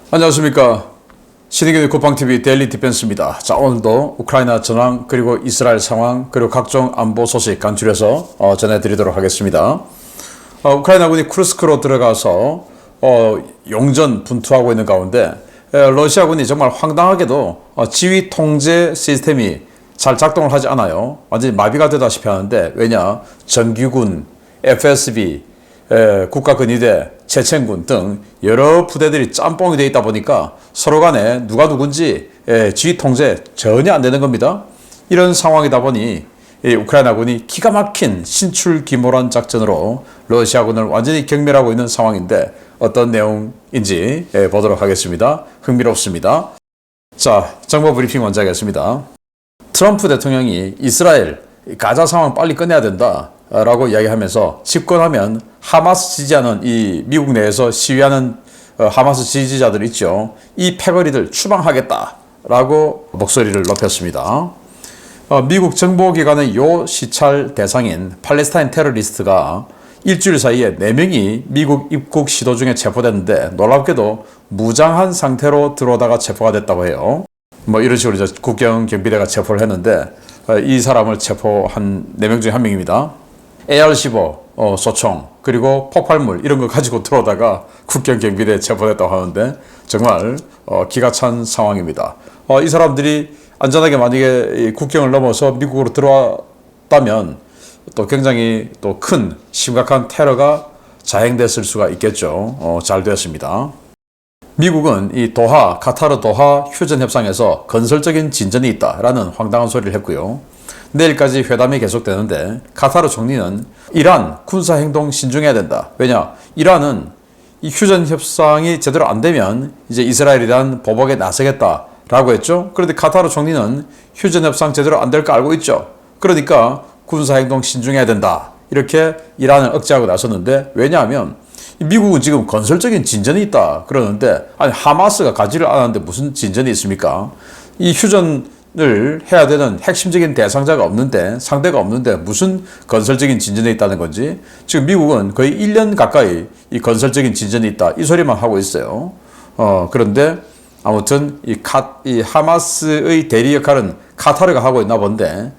안녕하십니까. 신의균의 쿠팡TV 데일리 디펜스입니다. 자, 오늘도 우크라이나 전황 그리고 이스라엘 상황 그리고 각종 안보 소식 간추려서 전해드리도록 하겠습니다. 우크라이나군이 쿠르스크로 들어가서 용전 분투하고 있는 가운데 러시아군이 정말 황당하게도 지휘 통제 시스템이 잘 작동을 하지 않아요. 완전히 마비가 되다시피 하는데, 왜냐? 정규군, FSB, 국가근위대, 체첸군 등 여러 부대들이 짬뽕이 되어 있다 보니까 서로 간에 누가 누군지 지휘 통제 전혀 안 되는 겁니다. 이런 상황이다 보니 우크라이나군이 기가 막힌 신출귀몰한 작전으로 러시아군을 완전히 경멸하고 있는 상황인데, 어떤 내용인지 보도록 하겠습니다. 흥미롭습니다. 자, 정보 브리핑 먼저 하겠습니다. 트럼프 대통령이 이스라엘 가자 상황 빨리 끝내야 된다 라고 이야기하면서, 집권하면 하마스 지지하는 이 미국 내에서 시위하는 하마스 지지자들 있죠. 이 패거리들 추방하겠다 라고 목소리를 높였습니다. 미국 정보기관의 요 시찰 대상인 팔레스타인 테러리스트가 일주일 사이에 4명이 미국 입국 시도 중에 체포됐는데, 놀랍게도 무장한 상태로 들어오다가 체포가 됐다고 해요. 이런 식으로 이제 국경 경비대가 체포를 했는데, 이 사람을 체포한 4명 중에 1명입니다. AR-15 소총 그리고 폭발물 이런 거 가지고 들어오다가 국경 경비대에 체포됐다고 하는데, 정말 기가 찬 상황입니다. 이 사람들이 안전하게 만약에 국경을 넘어서 미국으로 들어왔다면 또 굉장히 또 큰 심각한 테러가 자행됐을 수가 있겠죠. 잘 되었습니다. 미국은 이 도하, 카타르 도하 휴전 협상에서 건설적인 진전이 있다라는 황당한 소리를 했고요. 내일까지 회담이 계속되는데, 카타르 총리는 이란 군사행동 신중해야 된다. 왜냐? 이란은 이 휴전 협상이 제대로 안 되면 이제 이스라엘에 대한 보복에 나서겠다라고 했죠. 그런데 카타르 총리는 휴전 협상 제대로 안 될 거 알고 있죠. 그러니까 군사행동 신중해야 된다, 이렇게 이란을 억제하고 나섰는데, 왜냐하면 미국은 지금 건설적인 진전이 있다 그러는데, 아니 하마스가 가지를 않았는데 무슨 진전이 있습니까? 이 휴전을 해야 되는 핵심적인 대상자가 없는데, 상대가 없는데 무슨 건설적인 진전이 있다는 건지, 지금 미국은 거의 1년 가까이 이 건설적인 진전이 있다 이 소리만 하고 있어요. 그런데 아무튼 이 하마스의 대리 역할은 카타르가 하고 있나 본데,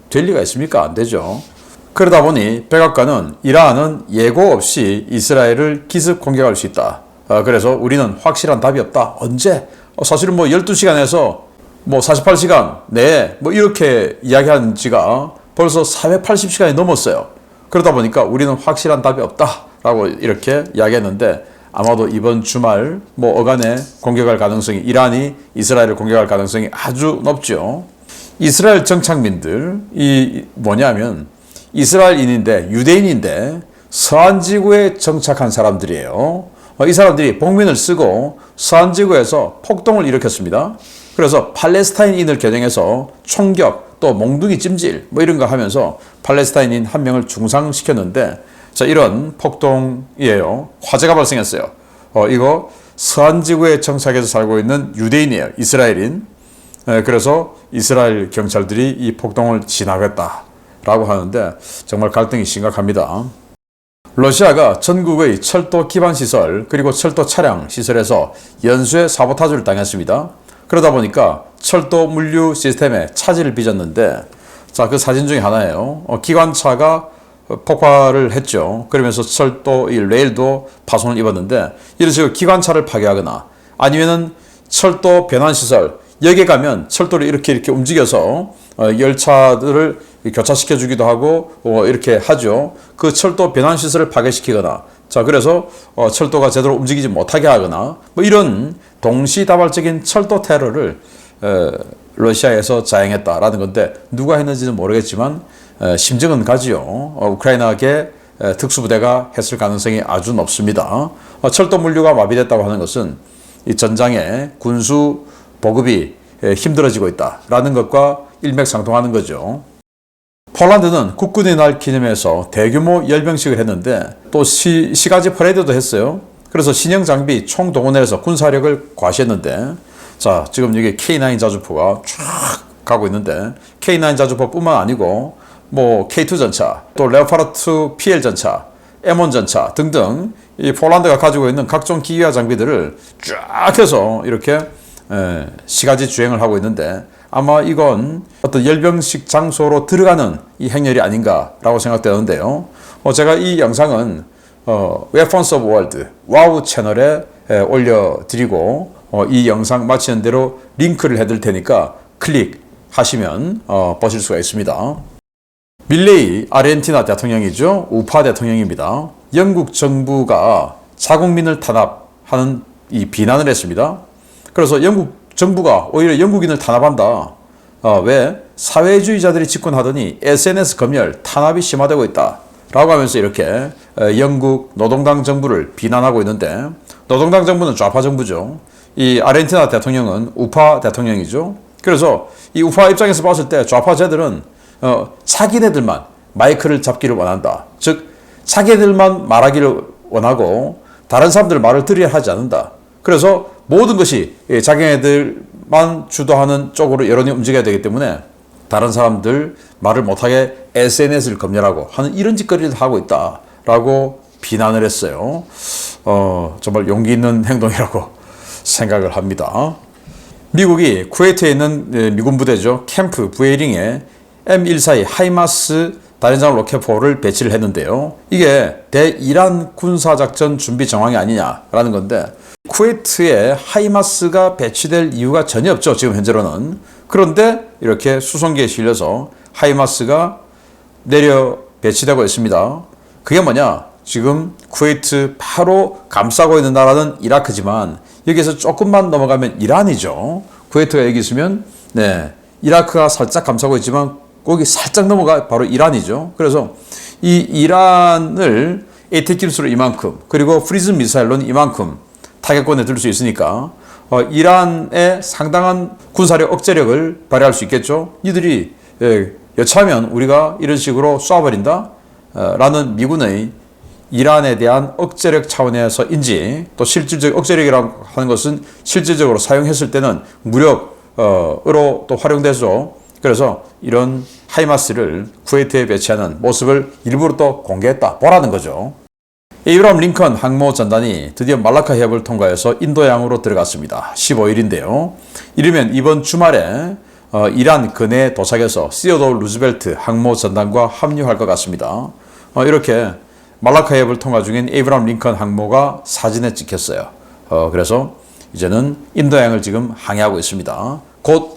될 리가 있습니까? 안 되죠. 그러다 보니 백악관은 이란은 예고 없이 이스라엘을 기습 공격할 수 있다. 그래서 우리는 확실한 답이 없다. 언제? 사실은 12시간에서 48시간 내에 이렇게 이야기한 지가 벌써 480시간이 넘었어요. 그러다 보니까 우리는 확실한 답이 없다라고 이렇게 이야기했는데, 아마도 이번 주말 어간에 공격할 가능성이, 이란이 이스라엘을 공격할 가능성이 아주 높죠. 이스라엘 정착민들, 뭐냐면 이스라엘인인데, 유대인인데 서한지구에 정착한 사람들이에요. 이 사람들이 복면을 쓰고 서한지구에서 폭동을 일으켰습니다. 그래서 팔레스타인인을 겨냥해서 총격, 또 몽둥이 찜질 이런 거 하면서 팔레스타인인 1명을 중상시켰는데, 자, 이런 폭동이에요. 화재가 발생했어요. 이거 서한지구에 정착해서 살고 있는 유대인이에요. 이스라엘인. 그래서 이스라엘 경찰들이 이 폭동을 진압했다라고 하는데, 정말 갈등이 심각합니다. 러시아가 전국의 철도 기반시설 그리고 철도 차량 시설에서 연쇄 사보타주를 당했습니다. 그러다 보니까 철도 물류 시스템에 차질을 빚었는데, 자, 그 사진 중에 하나예요. 기관차가 폭발을 했죠. 그러면서 철도 이 레일도 파손을 입었는데, 이런 식으로 기관차를 파괴하거나 아니면은 철도 변환시설, 여기에 가면 철도를 이렇게 움직여서 열차들을 교차시켜 주기도 하고 이렇게 하죠. 그 철도 변환시설을 파괴시키거나, 자, 그래서 철도가 제대로 움직이지 못하게 하거나, 이런 동시다발적인 철도 테러를 러시아에서 자행했다라는 건데, 누가 했는지는 모르겠지만 심증은 가지요. 우크라이나계 특수부대가 했을 가능성이 아주 높습니다. 철도 물류가 마비됐다고 하는 것은 이 전장에 군수 보급이 힘들어지고 있다라는 것과 일맥상통하는 거죠. 폴란드는 국군의 날 기념해서 대규모 열병식을 했는데, 또 시가지 퍼레이드도 했어요. 그래서 신형 장비 총동원해서 군사력을 과시했는데, 자, 지금 여기 K9 자주포가 쫙 가고 있는데, K9 자주포뿐만 아니고 K2 전차, 또 레오파르트 PL 전차, M1 전차 등등 이 폴란드가 가지고 있는 각종 기기와 장비들을 쫙 해서 이렇게 시가지 주행을 하고 있는데 아마 이건 어떤 열병식 장소로 들어가는 이 행렬이 아닌가라고 생각되는데요. 제가 이 영상은 Weapons of World 와우 채널에 올려드리고 이 영상 마치는 대로 링크를 해드릴 테니까 클릭하시면 보실 수가 있습니다. 밀레이 아르헨티나 대통령이죠. 우파 대통령입니다. 영국 정부가 자국민을 탄압하는 이 비난을 했습니다. 그래서 영국 정부가 오히려 영국인을 탄압한다. 왜? 사회주의자들이 집권하더니 SNS 검열, 탄압이 심화되고 있다. 라고 하면서 이렇게 영국 노동당 정부를 비난하고 있는데 노동당 정부는 좌파 정부죠. 이 아르헨티나 대통령은 우파 대통령이죠. 그래서 이 우파 입장에서 봤을 때 좌파자들은 자기네들만 마이크를 잡기를 원한다. 즉 자기들만 말하기를 원하고 다른 사람들 말을 들어야 하지 않는다. 그래서 모든 것이 자기네들만 주도하는 쪽으로 여론이 움직여야 되기 때문에 다른 사람들 말을 못하게 SNS를 검열하고 하는 이런 짓거리를 하고 있다라고 비난을 했어요. 정말 용기 있는 행동이라고 생각을 합니다. 미국이 쿠웨이트에 있는 미군 부대죠. 캠프 부에링에 M142 하이마스 다연장 로켓포를 배치를 했는데요. 이게 대이란 군사작전 준비 정황이 아니냐라는 건데 쿠웨이트에 하이마스가 배치될 이유가 전혀 없죠. 지금 현재로는. 그런데 이렇게 수송기에 실려서 하이마스가 내려 배치되고 있습니다. 그게 뭐냐? 지금 쿠웨이트 바로 감싸고 있는 나라는 이라크지만 여기에서 조금만 넘어가면 이란이죠. 쿠웨이트가 여기 있으면 이라크가 살짝 감싸고 있지만 거기 살짝 넘어가 바로 이란이죠. 그래서 이 이란을 에이테킴스로 이만큼 그리고 프리즘 미사일로는 이만큼 타격권에 들 수 있으니까 이란의 상당한 군사력 억제력을 발휘할 수 있겠죠. 이들이 여차하면 우리가 이런 식으로 쏴버린다 라는 미군의 이란에 대한 억제력 차원에서인지 또 실질적 억제력이라고 하는 것은 실질적으로 사용했을 때는 무력으로 또 활용돼서 그래서 이런 하이마스를 쿠웨이트에 배치하는 모습을 일부러 또 공개했다 보라는 거죠. 에이브라함 링컨 항모 전단이 드디어 말라카 해협을 통과해서 인도양으로 들어갔습니다. 15일인데요. 이르면 이번 주말에 이란 근해에 도착해서 시어도 루즈벨트 항모 전단과 합류할 것 같습니다. 이렇게 말라카 해협을 통과 중인 에이브라함 링컨 항모가 사진에 찍혔어요. 그래서 이제는 인도양을 지금 항해하고 있습니다. 곧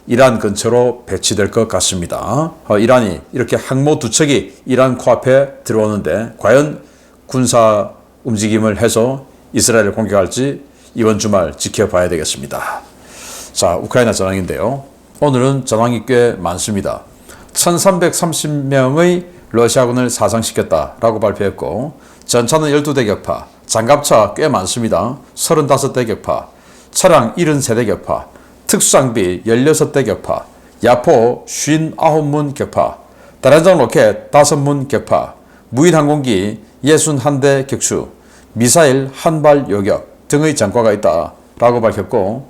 이란 근처로 배치될 것 같습니다. 이란이 이렇게 항모 두 척이 이란 코앞에 들어오는데 과연 군사 움직임을 해서 이스라엘을 공격할지 이번 주말 지켜봐야 되겠습니다. 자, 우크라이나 전황인데요. 오늘은 전황이 꽤 많습니다. 1330명의 러시아군을 사상시켰다라고 발표했고 전차는 12대 격파, 장갑차 꽤 많습니다. 35대 격파, 차량 73대 격파, 특수장비 16대 격파, 야포 59문 격파, 다연장 로켓 5문 격파, 무인항공기 61대 격추, 미사일 한 발 요격 등의 전과가 있다라고 밝혔고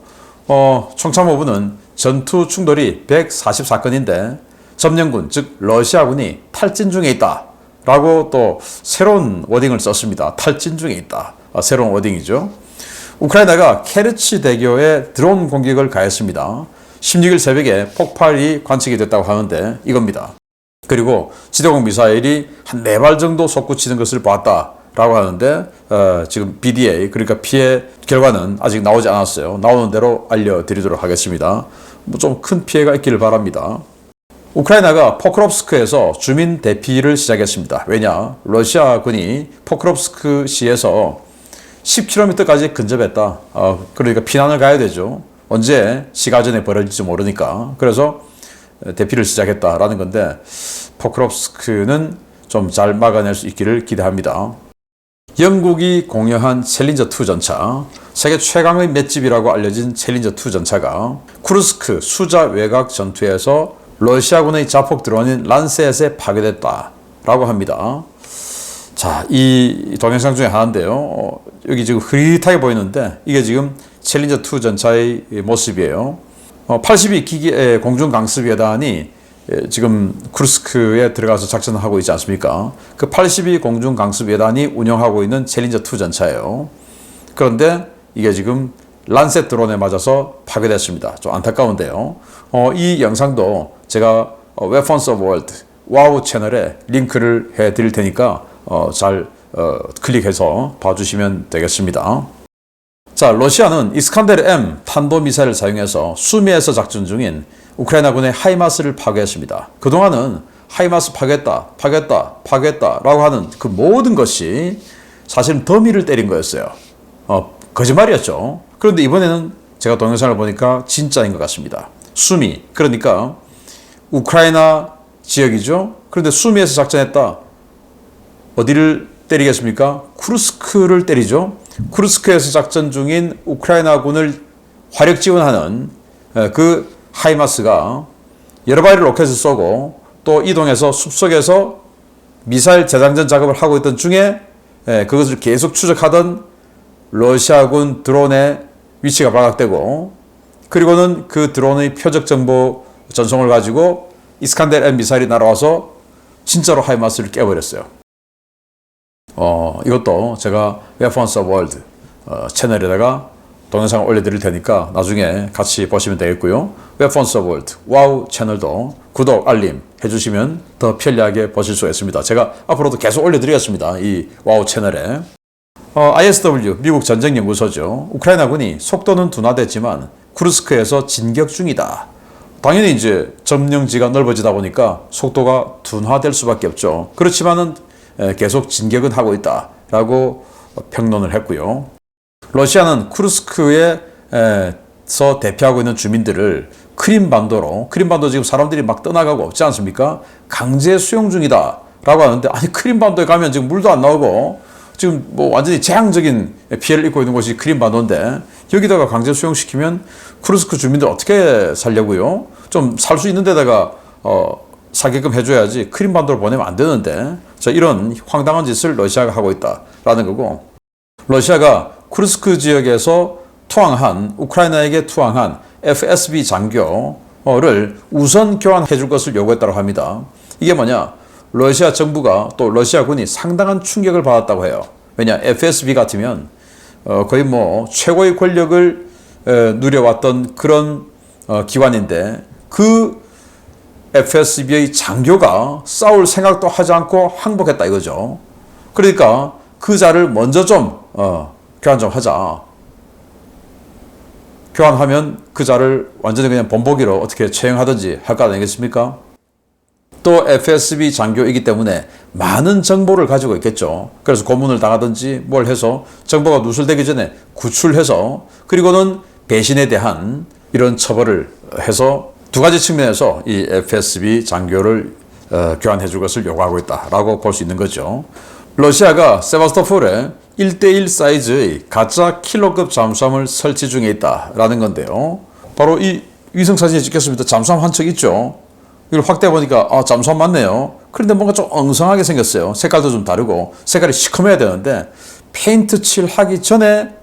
총참모부는 전투 충돌이 144건인데 점령군 즉 러시아군이 탈진 중에 있다라고 또 새로운 워딩을 썼습니다. 탈진 중에 있다. 새로운 워딩이죠. 우크라이나가 케르치 대교에 드론 공격을 가했습니다. 16일 새벽에 폭발이 관측이 됐다고 하는데 이겁니다. 그리고 지대공 미사일이 한 4발 정도 솟구치는 것을 봤다라고 하는데 지금 BDA 그러니까 피해 결과는 아직 나오지 않았어요. 나오는 대로 알려드리도록 하겠습니다. 좀 큰 피해가 있기를 바랍니다. 우크라이나가 포크롭스크에서 주민 대피를 시작했습니다. 왜냐? 러시아군이 포크롭스크 시에서 10km까지 근접했다. 그러니까 피난을 가야 되죠. 언제 시가 전에 벌어질지 모르니까. 그래서 대피를 시작했다라는 건데 포크롭스크는 좀 잘 막아낼 수 있기를 기대합니다. 영국이 공여한 챌린저2 전차, 세계 최강의 맷집이라고 알려진 챌린저2 전차가 쿠르스크 수자 외곽 전투에서 러시아군의 자폭 드론인 란셋에 파괴됐다라고 합니다. 자, 이 동영상 중에 하나인데요. 여기 지금 흐릿하게 보이는데 이게 지금 챌린저2 전차의 모습이에요. 82기계 공중강습여단이 지금 쿠르스크에 들어가서 작전을 하고 있지 않습니까? 그 82 공중 강습 예단이 운영하고 있는 챌린저 2 전차예요. 그런데 이게 지금 란셋 드론에 맞아서 파괴됐습니다. 좀 안타까운데요. 이 영상도 제가 Weapons of World 와우 채널에 링크를 해드릴 테니까 잘 클릭해서 봐주시면 되겠습니다. 자, 러시아는 이스칸데르 M 탄도미사일을 사용해서 수미에서 작전 중인 우크라이나군의 하이마스를 파괴했습니다. 그동안은 하이마스 파괴했다라고 하는 그 모든 것이 사실은 더미를 때린 거였어요. 거짓말이었죠. 그런데 이번에는 제가 동영상을 보니까 진짜인 것 같습니다. 수미, 그러니까 우크라이나 지역이죠. 그런데 수미에서 작전했다. 어디를 때리겠습니까? 쿠르스크를 때리죠. 쿠르스크에서 작전 중인 우크라이나군을 화력 지원하는 그 하이마스가 여러 발의 로켓을 쏘고 또 이동해서 숲속에서 미사일 재장전 작업을 하고 있던 중에 그것을 계속 추적하던 러시아군 드론의 위치가 발각되고, 그리고는 그 드론의 표적 정보 전송을 가지고 이스칸데르 M 미사일이 날아와서 진짜로 하이마스를 깨버렸어요. 이것도 제가 Weapons of World 채널에다가 동영상을 올려드릴 테니까 나중에 같이 보시면 되겠고요. Weapons of World 와우 채널도 구독, 알림 해주시면 더 편리하게 보실 수가 있습니다. 제가 앞으로도 계속 올려드리겠습니다. 이 와우 채널에. ISW 미국 전쟁연구소죠. 우크라이나군이 속도는 둔화됐지만 쿠르스크에서 진격 중이다. 당연히 이제 점령지가 넓어지다 보니까 속도가 둔화될 수밖에 없죠. 그렇지만은 계속 진격은 하고 있다라고 평론을 했고요. 러시아는 쿠르스크에서 대피하고 있는 주민들을 크림반도로, 크림반도 지금 사람들이 막 떠나가고 없지 않습니까? 강제 수용 중이다라고 하는데, 아니 크림반도에 가면 지금 물도 안 나오고 지금 뭐 완전히 재앙적인 피해를 입고 있는 곳이 크림반도인데 여기다가 강제 수용시키면 쿠르스크 주민들 어떻게 살려고요? 좀 살 수 있는 데다가 살게끔 해줘야지 크림반도로 보내면 안 되는데, 자, 이런 황당한 짓을 러시아가 하고 있다라는 거고, 러시아가 쿠르스크 지역에서 우크라이나에게 투항한 FSB 장교를 우선 교환해 줄 것을 요구했다고 합니다. 이게 뭐냐? 러시아 정부가 또 러시아군이 상당한 충격을 받았다고 해요. 왜냐? FSB 같으면 거의 뭐 최고의 권력을 누려왔던 그런 기관인데, 그 FSB의 장교가 싸울 생각도 하지 않고 항복했다 이거죠. 그러니까 그 자를 먼저 좀 교환 좀 하자. 교환하면 그 자를 완전히 그냥 본보기로 어떻게 채용하든지 할 거 아니겠습니까? 또 FSB 장교이기 때문에 많은 정보를 가지고 있겠죠. 그래서 고문을 당하든지 뭘 해서 정보가 누설되기 전에 구출해서, 그리고는 배신에 대한 이런 처벌을 해서 두 가지 측면에서 이 FSB 장교를 교환해 줄 것을 요구하고 있다라고 볼 수 있는 거죠. 러시아가 세바스토폴에 1대1 사이즈의 가짜 킬러급 잠수함을 설치 중에 있다라는 건데요. 바로 이 위성사진에 찍혔습니다. 잠수함 한 척 있죠. 이걸 확대해 보니까 잠수함 맞네요. 그런데 뭔가 좀 엉성하게 생겼어요. 색깔도 좀 다르고 색깔이 시커매야 되는데 페인트 칠 하기 전에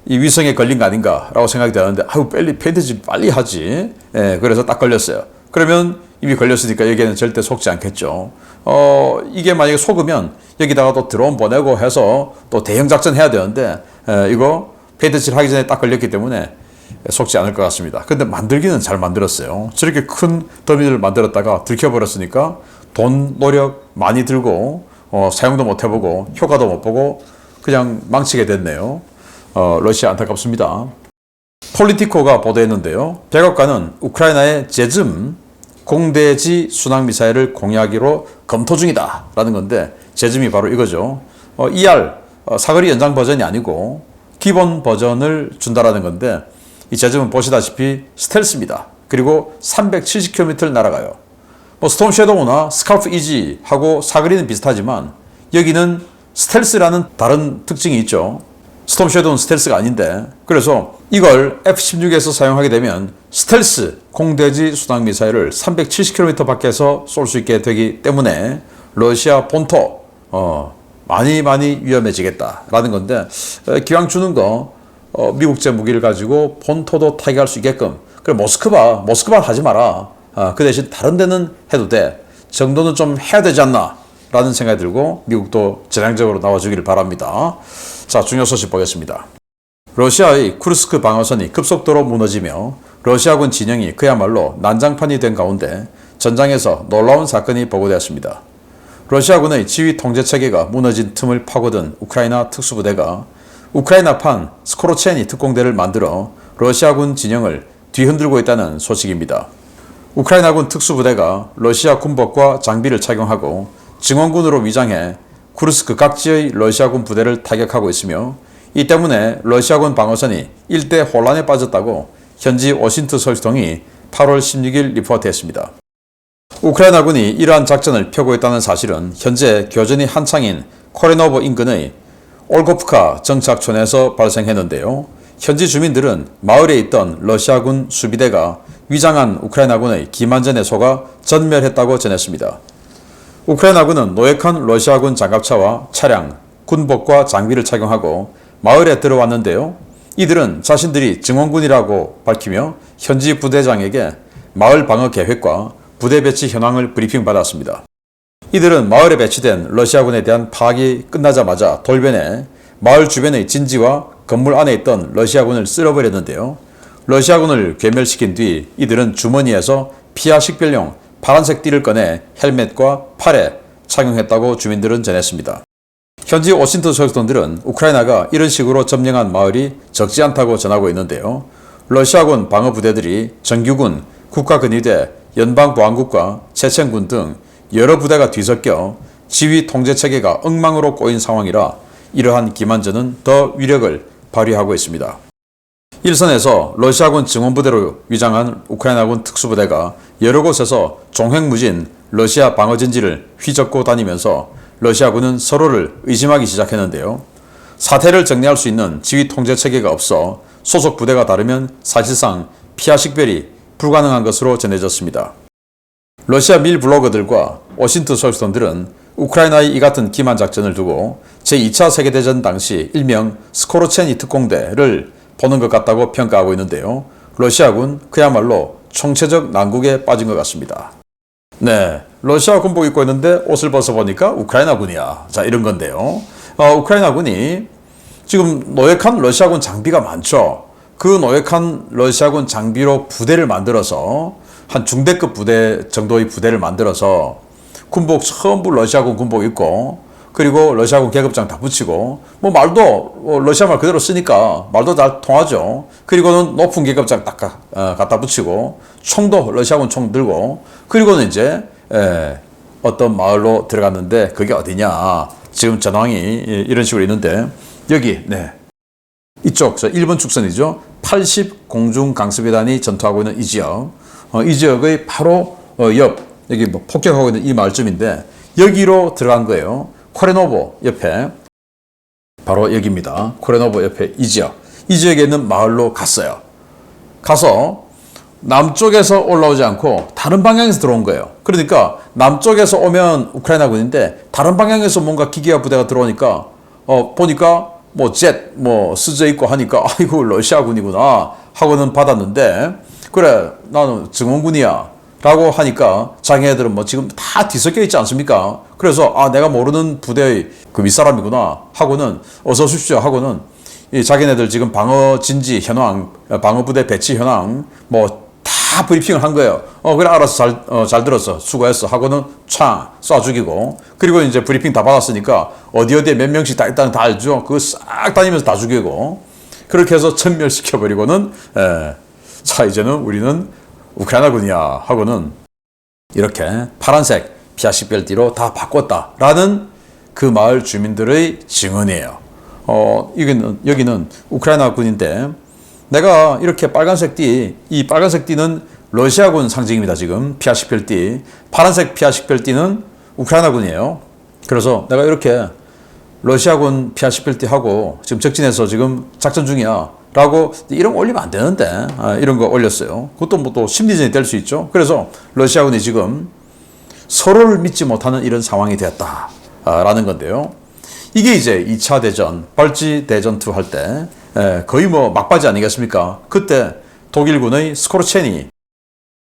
이 위성에 걸린 거 아닌가라고 생각이 되는데, 빨리 페인트 칠 빨리 하지. 그래서 딱 걸렸어요. 그러면 이미 걸렸으니까 여기에는 절대 속지 않겠죠. 이게 만약에 속으면 여기다가 또 드론 보내고 해서 또 대형 작전 해야 되는데, 이거 페인트 칠 하기 전에 딱 걸렸기 때문에 속지 않을 것 같습니다. 근데 만들기는 잘 만들었어요. 저렇게 큰 더미를 만들었다가 들켜버렸으니까 돈, 노력 많이 들고 사용도 못 해보고 효과도 못 보고 그냥 망치게 됐네요. 러시아 안타깝습니다. 폴리티코가 보도했는데요. 백악관은 우크라이나의 제즘 공대지 순항미사일을 공유하기로 검토 중이다라는 건데, 제즘이 바로 이거죠. ER 사거리 연장 버전이 아니고 기본 버전을 준다라는 건데, 이 제즘은 보시다시피 스텔스입니다. 그리고 370km를 날아가요. 뭐 스톰 섀도우나 스카프 이지하고 사거리는 비슷하지만 여기는 스텔스라는 다른 특징이 있죠. 스톰 섀도우는 스텔스가 아닌데, 그래서 이걸 F-16에서 사용하게 되면 스텔스 공대지 순항 미사일을 370km 밖에서 쏠 수 있게 되기 때문에 러시아 본토 많이 위험해지겠다라는 건데, 기왕 주는 거 미국제 무기를 가지고 본토도 타격할 수 있게끔, 그래 모스크바 하지 마라. 그 대신 다른 데는 해도 돼. 정도는 좀 해야 되지 않나 라는 생각이 들고 미국도 전향적으로 나와주기를 바랍니다. 자, 중요 소식 보겠습니다. 러시아의 쿠르스크 방어선이 급속도로 무너지며 러시아군 진영이 그야말로 난장판이 된 가운데 전장에서 놀라운 사건이 보고되었습니다. 러시아군의 지휘 통제체계가 무너진 틈을 파고든 우크라이나 특수부대가 우크라이나판 스코로체니 특공대를 만들어 러시아군 진영을 뒤흔들고 있다는 소식입니다. 우크라이나군 특수부대가 러시아 군복과 장비를 착용하고 증원군으로 위장해 쿠르스크 각지의 러시아군 부대를 타격하고 있으며 이 때문에 러시아군 방어선이 일대 혼란에 빠졌다고 현지 워싱턴 소식통이 8월 16일 리포트했습니다. 우크라이나군이 이러한 작전을 펴고 있다는 사실은 현재 교전이 한창인 코레노보 인근의 올고프카 정착촌에서 발생했는데요. 현지 주민들은 마을에 있던 러시아군 수비대가 위장한 우크라이나군의 기만전에 속아 전멸했다고 전했습니다. 우크라이나군은 노획한 러시아군 장갑차와 차량, 군복과 장비를 착용하고 마을에 들어왔는데요. 이들은 자신들이 증원군이라고 밝히며 현지 부대장에게 마을 방어 계획과 부대 배치 현황을 브리핑받았습니다. 이들은 마을에 배치된 러시아군에 대한 파악이 끝나자마자 돌변해 마을 주변의 진지와 건물 안에 있던 러시아군을 쓸어버렸는데요. 러시아군을 괴멸시킨 뒤 이들은 주머니에서 피하 식별용 파란색 띠를 꺼내 헬멧과 팔에 착용했다고 주민들은 전했습니다. 현지 워싱턴 소식통들은 우크라이나가 이런 식으로 점령한 마을이 적지 않다고 전하고 있는데요. 러시아군 방어부대들이 정규군, 국가근위대, 연방보안국과 체첸군 등 여러 부대가 뒤섞여 지휘 통제체계가 엉망으로 꼬인 상황이라 이러한 기만전은 더 위력을 발휘하고 있습니다. 일선에서 러시아군 증원부대로 위장한 우크라이나군 특수부대가 여러 곳에서 종횡무진 러시아 방어진지를 휘젓고 다니면서 러시아군은 서로를 의심하기 시작했는데요. 사태를 정리할 수 있는 지휘 통제체계가 없어 소속 부대가 다르면 사실상 피하 식별이 불가능한 것으로 전해졌습니다. 러시아 밀 블로거들과 워싱턴 소식통들은 우크라이나의 이 같은 기만 작전을 두고 제2차 세계대전 당시 일명 스코르체니 특공대를 보는 것 같다고 평가하고 있는데요. 러시아군 그야말로 총체적 난국에 빠진 것 같습니다. 네, 러시아 군복 입고 있는데 옷을 벗어보니까 우크라이나군이야. 자, 이런 건데요. 우크라이나군이 지금 노획한 러시아군 장비가 많죠. 그 노획한 러시아군 장비로 부대를 만들어서 한 중대급 부대 정도의 부대를 만들어서 군복 전부 러시아군 군복 입고 그리고 러시아군 계급장 다 붙이고 뭐 말도 러시아 말 그대로 쓰니까 말도 잘 통하죠. 그리고는 높은 계급장 딱 갖다 붙이고 총도 러시아군 총 들고 그리고는 이제 어떤 마을로 들어갔는데 그게 어디냐. 지금 전황이 이런 식으로 있는데 여기 이쪽 저 일본 축선이죠. 80 공중 강습회단이 전투하고 있는 이 지역. 이 지역의 바로 옆 여기 뭐 폭격하고 있는 이 마을쯤인데 여기로 들어간 거예요. 코레노보 옆에 바로 여기입니다. 코레노보 옆에 이 지역. 이 지역에 있는 마을로 갔어요. 가서 남쪽에서 올라오지 않고 다른 방향에서 들어온 거예요. 그러니까 남쪽에서 오면 우크라이나군인데 다른 방향에서 뭔가 기계화 부대가 들어오니까 보니까 뭐 젯 쓰져 있고 하니까 아이고 러시아군이구나 하고는 받았는데 그래 나는 증원군이야 라고 하니까 자기네들은 뭐 지금 다 뒤섞여 있지 않습니까? 그래서 내가 모르는 부대의 그 윗사람이구나 하고는 어서 오십시오 하고는 이 자기네들 지금 방어 진지 현황, 방어 부대 배치 현황 뭐 다 브리핑을 한 거예요. 그래 알았어 잘 들었어 수고했어 하고는 촥 쏴 죽이고 그리고 이제 브리핑 다 받았으니까 어디에 몇 명씩 다 일단 다 알죠. 그거 싹 다니면서 다 죽이고 그렇게 해서 전멸시켜 버리고는 자 이제는 우리는 우크라이나군이야 하고는 이렇게 파란색 피아식별띠로 다 바꿨다라는 그 마을 주민들의 증언이에요. 여기는 우크라이나군인데 내가 이렇게 빨간색 띠, 이 빨간색 띠는 러시아군 상징입니다. 지금 피아식별띠, 파란색 피아식별띠는 우크라이나군이에요. 그래서 내가 이렇게 러시아군 피아식별띠 하고 지금 적진에서 지금 작전 중이야. 라고 이런 거 올리면 안 되는데 이런 거 올렸어요. 그것도 뭐 또 심리전이 될 수 있죠. 그래서 러시아군이 지금 서로를 믿지 못하는 이런 상황이 되었다 라는 건데요. 이게 이제 2차 대전, 발지 대전투 할 때 거의 뭐 막바지 아니겠습니까? 그때 독일군의 스코르체니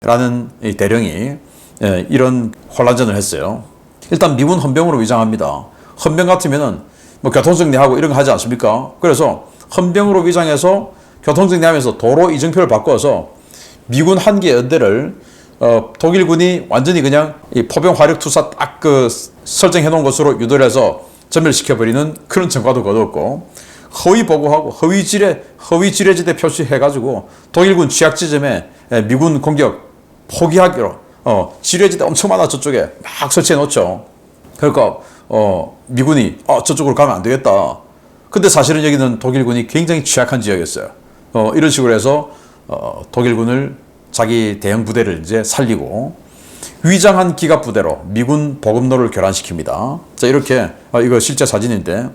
라는 이 대령이 이런 혼란전을 했어요. 일단 미군 헌병으로 위장합니다. 헌병 같으면은 뭐 교통정리하고 이런 거 하지 않습니까? 그래서 헌병으로 위장해서 교통정리하면서 도로 이정표를 바꿔서 미군 한 개 연대를 독일군이 완전히 그냥 이 포병 화력 투사 딱 그 설정해 놓은 것으로 유도를 해서 전멸시켜버리는 그런成果도 거뒀고, 허위 보고하고 허위 지뢰지대 표시해가지고 독일군 취약 지점에 미군 공격 포기하기로 지뢰지대 엄청 많아 저쪽에 막 설치해 놓죠. 그러니까 미군이 저쪽으로 가면 안 되겠다. 근데 사실은 여기는 독일군이 굉장히 취약한 지역이었어요. 이런 식으로 해서 독일군을 자기 대형 부대를 이제 살리고 위장한 기갑 부대로 미군 보급로를 교란시킵니다. 자, 이렇게 이거 실제 사진인데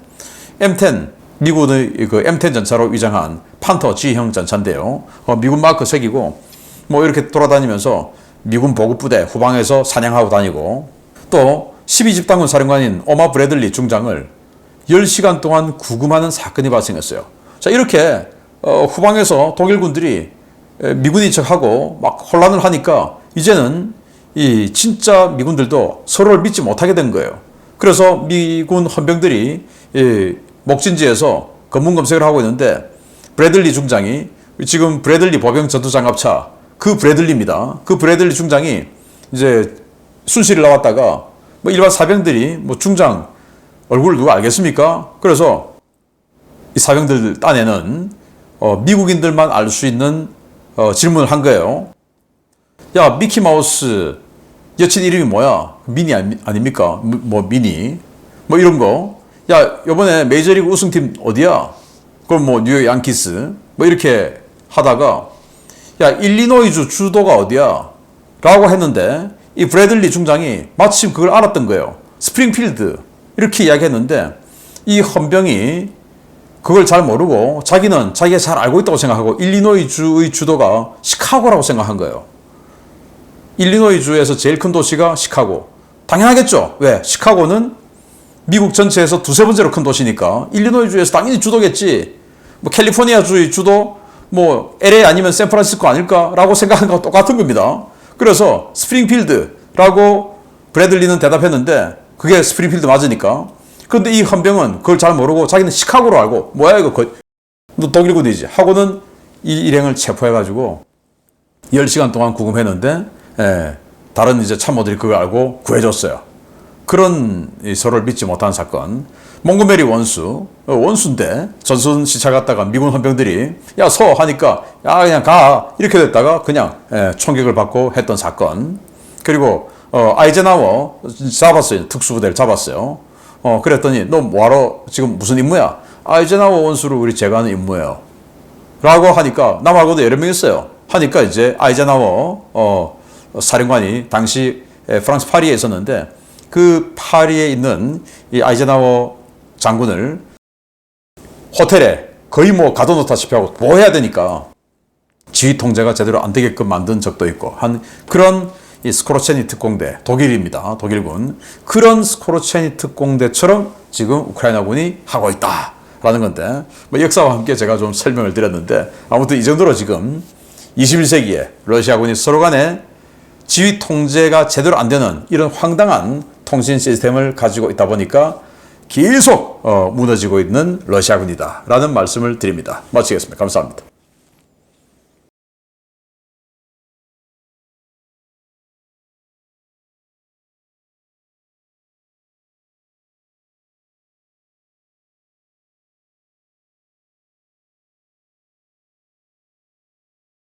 M10 미군의 그 M10 전차로 위장한 판터 G형 전차인데요. 미군 마크 새기고 뭐 이렇게 돌아다니면서 미군 보급부대 후방에서 사냥하고 다니고, 또 12집단군 사령관인 오마 브래들리 중장을 10시간 동안 구금하는 사건이 발생했어요. 자, 이렇게 후방에서 독일군들이 미군인 척하고 막 혼란을 하니까 이제는 이 진짜 미군들도 서로를 믿지 못하게 된 거예요. 그래서 미군 헌병들이 목진지에서 검문 검색을 하고 있는데 브래들리 중장이, 지금 브래들리 보병 전투장갑차 그 브래들리입니다. 그 브래들리 중장이 이제 순실을 나왔다가 뭐 일반 사병들이 뭐 중장 얼굴을 누가 알겠습니까? 그래서 이 사병들 딴에는 미국인들만 알 수 있는 질문을 한 거예요. 야, 미키마우스 여친 이름이 뭐야? 미니 아닙니까? 뭐 미니 뭐 이런 거. 야, 요번에 메이저리그 우승팀 어디야? 그럼 뭐 뉴욕 양키스 뭐 이렇게 하다가, 야, 일리노이주 주도가 어디야? 라고 했는데 이 브래들리 중장이 마침 그걸 알았던 거예요. 스프링필드 이렇게 이야기했는데 이 헌병이 그걸 잘 모르고 자기는 자기가 잘 알고 있다고 생각하고 일리노이주의 주도가 시카고라고 생각한 거예요. 일리노이주에서 제일 큰 도시가 시카고. 당연하겠죠. 왜? 시카고는 미국 전체에서 두세 번째로 큰 도시니까 일리노이주에서 당연히 주도겠지. 뭐 캘리포니아주의 주도, 뭐 LA 아니면 샌프란시스코 아닐까라고 생각한 거랑 똑같은 겁니다. 그래서 스프링필드라고 브래들리는 대답했는데 그게 스프링필드 맞으니까. 그런데 이 헌병은 그걸 잘 모르고 자기는 시카고로 알고, 뭐야 이거 너 독일군이지 하고는 이 일행을 체포해가지고 10시간 동안 구금했는데 다른 이제 참모들이 그걸 알고 구해줬어요. 그런 서로를 믿지 못한 사건. 몽고메리 원수인데 전선 시차 갔다가 미군 헌병들이 야, 서 하니까 야, 그냥 가 이렇게 됐다가 그냥 총격을 받고 했던 사건. 그리고 아이젠하워 잡았어요. 특수부대를 잡았어요. 그랬더니 너 뭐하러 지금 무슨 임무야? 아이젠하워 원수를 우리 제거하는 임무예요. 라고 하니까 나 말고도 여러 명 있어요. 하니까 이제 아이젠하워 사령관이 당시 프랑스 파리에 있었는데 그 파리에 있는 이 아이젠하워 장군을 호텔에 거의 뭐 가둬놓다시피 하고 보호해야 되니까 지휘 통제가 제대로 안 되게끔 만든 적도 있고 한 그런 이 스코르체니 특공대, 독일입니다. 독일군. 그런 스코르체니 특공대처럼 지금 우크라이나군이 하고 있다라는 건데, 뭐 역사와 함께 제가 좀 설명을 드렸는데, 아무튼 이 정도로 지금 21세기에 러시아군이 서로 간에 지휘 통제가 제대로 안 되는 이런 황당한 통신 시스템을 가지고 있다 보니까 계속 무너지고 있는 러시아군이다 라는 말씀을 드립니다. 마치겠습니다. 감사합니다.